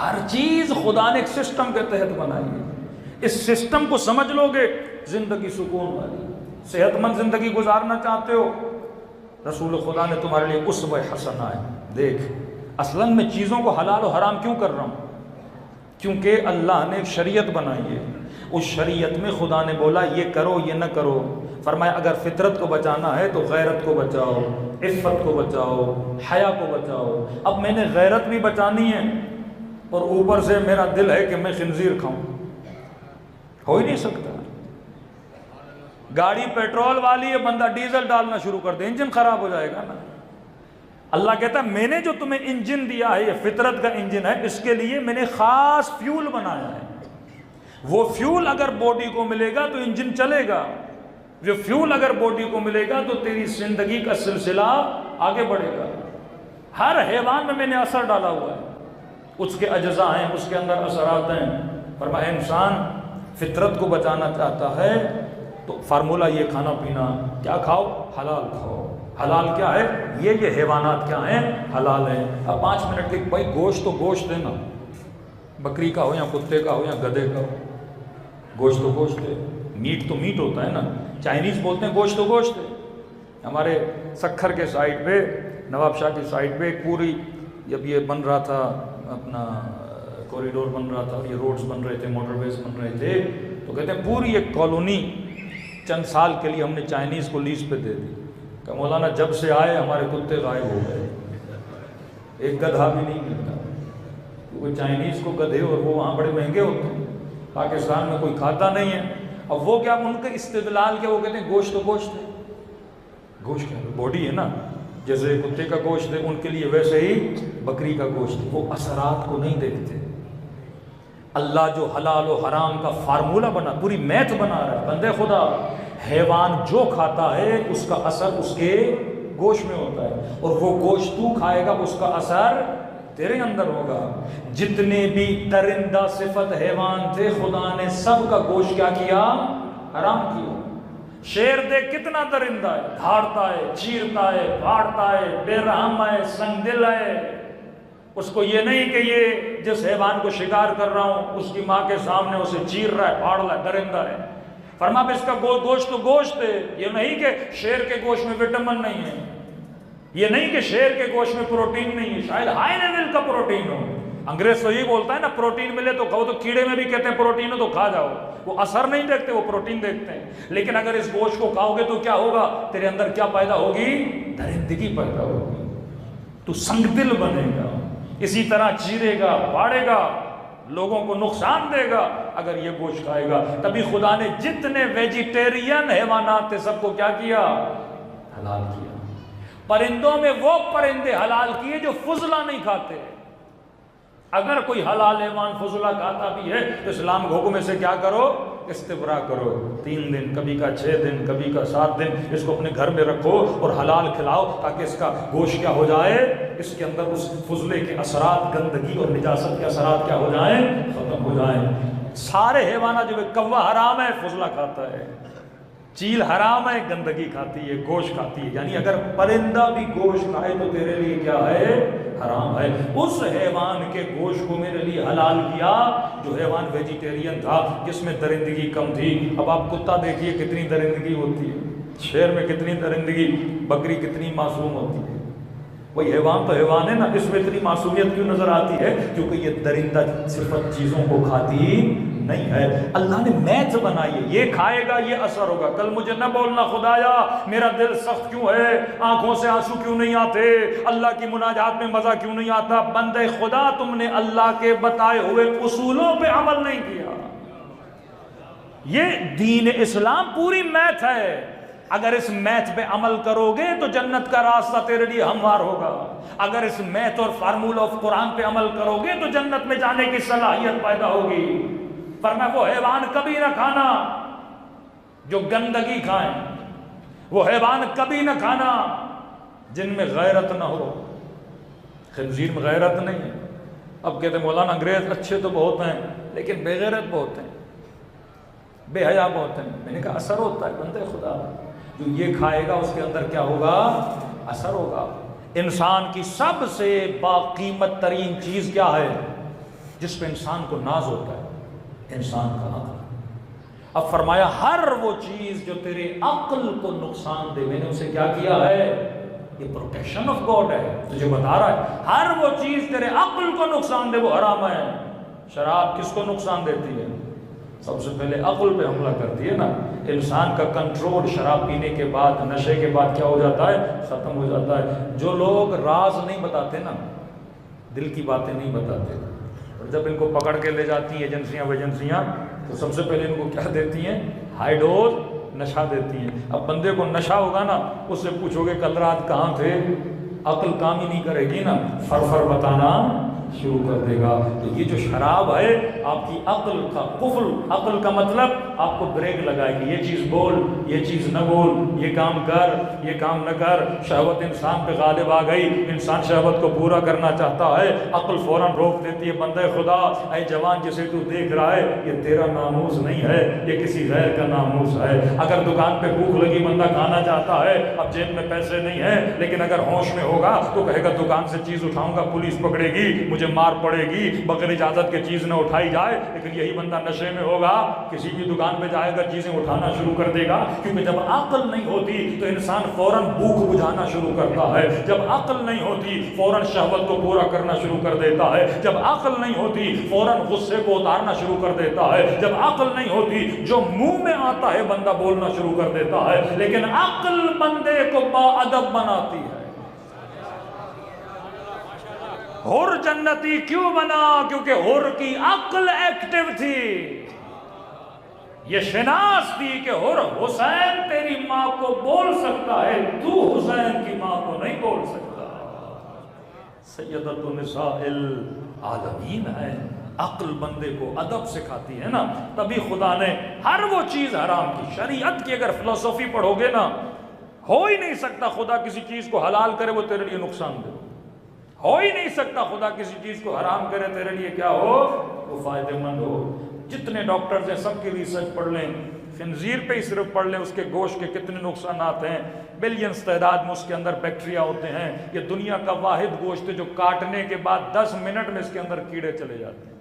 ہر چیز خدا نے ایک سسٹم کے تحت بنائی ہے. اس سسٹم کو سمجھ لو گے زندگی سکون والی. صحت مند زندگی گزارنا چاہتے ہو, رسول خدا نے تمہارے لیے اسوہ حسنہ ہے. دیکھ اصلاً میں چیزوں کو حلال و حرام کیوں کر رہا ہوں؟ کیونکہ اللہ نے ایک شریعت بنائی ہے. اس شریعت میں خدا نے بولا یہ کرو یہ نہ کرو. فرمایا اگر فطرت کو بچانا ہے تو غیرت کو بچاؤ, عفت کو بچاؤ, حیا کو بچاؤ. اب میں نے غیرت بھی بچانی ہے اور اوپر سے میرا دل ہے کہ میں خنزیر کھاؤں. ہو ہی نہیں سکتا. گاڑی پیٹرول والی ہے, بندہ ڈیزل ڈالنا شروع کر دے, انجن خراب ہو جائے گا نا. اللہ کہتا ہے میں نے جو تمہیں انجن دیا ہے یہ فطرت کا انجن ہے, اس کے لیے میں نے خاص فیول بنایا ہے. وہ فیول اگر باڈی کو ملے گا تو انجن چلے گا, جو فیول اگر باڈی کو ملے گا تو تیری زندگی کا سلسلہ آگے بڑھے گا. ہر حیوان میں نے اثر ڈالا ہوا ہے, اس کے اجزاء ہیں, اس کے اندر اثرات ہیں. فرمایا انسان فطرت کو بچانا چاہتا ہے تو فارمولہ یہ کھانا پینا, کیا کھاؤ؟ حلال کھاؤ. حلال کیا ہے؟ یہ حیوانات کیا ہیں؟ حلال ہیں. اب 5 منٹ کے بھائی گوشت تو گوشت ہے نا, بکری کا ہو یا کتے کا ہو یا گدھے کا ہو, گوشت تو گوشت ہے. میٹ تو میٹ ہوتا ہے نا. چائنیز بولتے ہیں گوشت تو گوشت ہے. ہمارے سکھر کے سائڈ پہ, نواب شاہ کی سائڈ پہ ایک پوری, جب یہ بن رہا تھا اپنا کوریڈور بن رہا تھا, یہ روڈز بن رہے تھے, موٹر ویز بن رہے تھے, تو کہتے ہیں پوری ایک کالونی چند سال کے لیے ہم نے چائنیز کو لیز پہ دے دی. کہ مولانا جب سے آئے ہمارے کتے غائب ہو گئے, ایک گدھا بھی نہیں ملتا. کیونکہ چائنیز کو گدھے اور وہ وہاں بڑے مہنگے ہوتے ہیں, پاکستان میں کوئی کھاتا نہیں ہے. اب وہ کیا, ان کا استدلال کیا, وہ کہتے ہیں گوشت تو گوشت ہے. گوشت کیا باڈی ہے نا, جیسے کتے کا گوشت ہے ان کے لیے ویسے ہی بکری کا گوشت ہے. وہ اثرات کو نہیں دیکھتے. اللہ جو حلال و حرام کا فارمولہ بنا, پوری میتھ بنا رہا ہے. بندے خدا, حیوان جو کھاتا ہے اس کا اثر اس کے گوشت میں ہوتا ہے, اور وہ گوشت تو کھائے گا اس کا اثر تیرے اندر ہوگا. جتنے بھی درندہ صفت حیوان تھے خدا نے سب کا گوشت کیا کیا؟ حرام کیا. شیر دیکھ کتنا درندہ ہے, دھاڑتا ہے, چیرتا ہے, پھاڑتا ہے, بے رحم ہے, سنگ دل ہے. اس کو یہ نہیں کہ یہ جس حیوان کو شکار کر رہا ہوں اس کی ماں کے سامنے اسے چیر رہا ہے, پھاڑ رہا ہے, درندہ ہے. فرمایا اس کا گوشت تو گوشت ہے. یہ نہیں کہ شیر کے گوشت میں وٹامن نہیں ہے, یہ نہیں کہ شیر کے گوشت میں پروٹین نہیں ہے, شاید ہائی لیول کا پروٹین ہو. انگریز تو یہی بولتا ہے نا, پروٹین ملے تو کھاؤ. تو کیڑے میں بھی کہتے ہیں پروٹین ہو تو کھا جاؤ. وہ اثر نہیں دیکھتے, وہ پروٹین دیکھتے ہیں. لیکن اگر اس گوشت کو کھاؤ گے تو کیا ہوگا؟ تیرے اندر کیا پیدا ہوگی؟ درندگی پیدا ہوگی. تو سنگ دل بنے گا, اسی طرح چیرے گا, پھاڑے گا, لوگوں کو نقصان دے گا اگر یہ گوشت کھائے گا. تبھی خدا نے جتنے ویجیٹیرین حیوانات تھے سب کو کیا کیا؟ حلال کیا. پرندوں میں وہ پرندے حلال کیے جو فضلہ نہیں کھاتے. اگر کوئی حلال حیوان فضلہ کھاتا بھی ہے تو اسلام کے حکم سے کیا کرو؟ استبراء کرو. 3 دن, کبھی کا 6 دن, کبھی کا 7 دن اس کو اپنے گھر میں رکھو اور حلال کھلاؤ تاکہ اس کا گوشت کیا ہو جائے, اس کے اندر اس فضلے کے اثرات, گندگی اور نجاست کے اثرات کیا ہو جائیں؟ ختم ہو جائیں. سارے حیوانات جو کوا حرام ہے فضلہ کھاتا ہے, چیل حرام ہے گندگی کھاتی ہے, گوشت کھاتی ہے. یعنی اگر پرندہ بھی گوشت کھائے تو تیرے لیے کیا ہے؟ حرام ہے. اس حیوان کے گوشت کو میرے لیے حلال کیا جو حیوان ویجیٹیرین تھا, جس میں درندگی کم تھی. اب آپ کتا دیکھیے کتنی درندگی ہوتی ہے, شیر میں کتنی درندگی, بکری کتنی معصوم ہوتی ہے. وہی حیوان تو حیوان ہے نا, اس میں اتنی معصومیت کیوں نظر آتی ہے؟ کیونکہ یہ درندہ صفت چیزوں کو کھاتی نہیں ہے. اللہ نے میتھ بنائی ہے, یہ کھائے گا یہ اثر ہوگا. کل مجھے نہ بولنا خدایا میرا دل سخت کیوں ہے, آنکھوں سے آنسو کیوں نہیں آتے, اللہ کی مناجات میں مزہ کیوں نہیں آتا. بندے خدا تم نے اللہ کے بتائے ہوئے اصولوں پہ عمل نہیں کیا. یہ دین اسلام پوری میتھ ہے. اگر اس میتھ پہ عمل کرو گے تو جنت کا راستہ تیرے لیے ہموار ہوگا. اگر اس میتھ اور فارمولہ آف قرآن پہ عمل کرو گے تو جنت میں جانے کی صلاحیت پیدا ہوگی. فرمایا وہ حیوان کبھی نہ کھانا جو گندگی کھائیں, وہ حیوان کبھی نہ کھانا جن میں غیرت نہ ہو. خنزیر میں غیرت نہیں ہے. اب کہتے ہیں مولانا انگریز اچھے تو بہت ہیں لیکن بے غیرت بہت ہیں, بے حیا بہت ہیں. میں نے کہا اثر ہوتا ہے بندے خدا, جو یہ کھائے گا اس کے اندر کیا ہوگا؟ اثر ہوگا. انسان کی سب سے باقیمت ترین چیز کیا ہے؟ جس پہ انسان کو ناز ہوتا ہے، انسان کا عقل۔ اب فرمایا ہر وہ چیز جو تیرے عقل کو نقصان دے، میں نے اسے کیا کیا ہے؟ یہ پروٹیکشن آف گاڈ ہے، تجھے بتا رہا ہے ہر وہ چیز تیرے عقل کو نقصان دے وہ حرام ہے۔ شراب کس کو نقصان دیتی ہے؟ سب سے پہلے عقل پہ حملہ کرتی ہے نا۔ انسان کا کنٹرول شراب پینے کے بعد، نشے کے بعد کیا ہو جاتا ہے؟ ختم ہو جاتا ہے۔ جو لوگ راز نہیں بتاتے نا، دل کی باتیں نہیں بتاتے، اور جب ان کو پکڑ کے لے جاتی ہیں ایجنسیاں تو سب سے پہلے ان کو کیا دیتی ہیں؟ ہائی ڈوز نشہ دیتی ہیں۔ اب بندے کو نشہ ہوگا نا، اس سے پوچھو گے کل رات کہاں تھے، عقل کام ہی نہیں کرے گی نا، فر بتانا شروع کر دے گا۔ تو یہ جو شراب ہے آپ کی عقل کا قفل، عقل کا مطلب آپ کو بریک لگائے گی، یہ چیز بول، یہ چیز نہ بول، یہ کام کر، یہ کام نہ کر۔ شہوت انسان پہ غالب آ گئی، انسان شہوت کو پورا کرنا چاہتا ہے، عقل فوراً روک دیتی ہے، بندے خدا اے جوان جسے تو دیکھ رہا ہے یہ تیرا ناموس نہیں ہے، یہ کسی غیر کا ناموس ہے۔ اگر دکان پہ بھوک لگی، بندہ کھانا چاہتا ہے، اب جیب میں پیسے نہیں ہیں، لیکن اگر ہوش میں ہوگا تو کہے گا دکان سے چیز اٹھاؤں گا، پولیس پکڑے گی، مجھے مار پڑے گی، بغیر اجازت کے چیز نہ اٹھائی جائے۔ لیکن یہی بندہ نشے میں ہوگا، کسی کی دکان پہ جائے گا، چیزیں اٹھانا شروع کر دے گا، کیونکہ جب عقل نہیں ہوتی تو انسان فوراً بھوک بجھانا شروع کرتا ہے، جب عقل نہیں ہوتی فوراً شہوت کو پورا کرنا شروع کر دیتا ہے، جب عقل نہیں ہوتی فوراً غصے کو اتارنا شروع کر دیتا ہے، جب عقل نہیں ہوتی جو منہ میں آتا ہے بندہ بولنا شروع کر دیتا ہے۔ لیکن عقل بندے کو باادب بناتی ہے۔ حر جنتی کیوں بنا؟ کیونکہ حر کی عقل ایکٹیو تھی، یہ شناس تھی کہ حر حسین تیری ماں کو بول سکتا ہے، تو حسین کی ماں کو نہیں بول سکتا۔ سیدۃ نساء العالمین ہے، عقل بندے کو ادب سکھاتی ہے نا۔ تبھی خدا نے ہر وہ چیز حرام کی۔ شریعت کی اگر فلسفی پڑھو گے نا، ہو ہی نہیں سکتا خدا کسی چیز کو حلال کرے وہ تیرے لیے نقصان دے، ہو ہی نہیں سکتا خدا کسی چیز کو حرام کرے تیرے لیے کیا ہو، وہ فائدہ مند ہو۔ جتنے ڈاکٹرز ہیں سب کی ریسرچ پڑھ لیں، خنزیر پہ ہی صرف پڑھ لیں اس کے گوشت کے کتنے نقصانات ہیں، بلینز تعداد میں اس کے اندر بیکٹیریا ہوتے ہیں۔ یہ دنیا کا واحد گوشت ہے جو کاٹنے کے بعد 10 منٹ میں اس کے اندر کیڑے چلے جاتے ہیں۔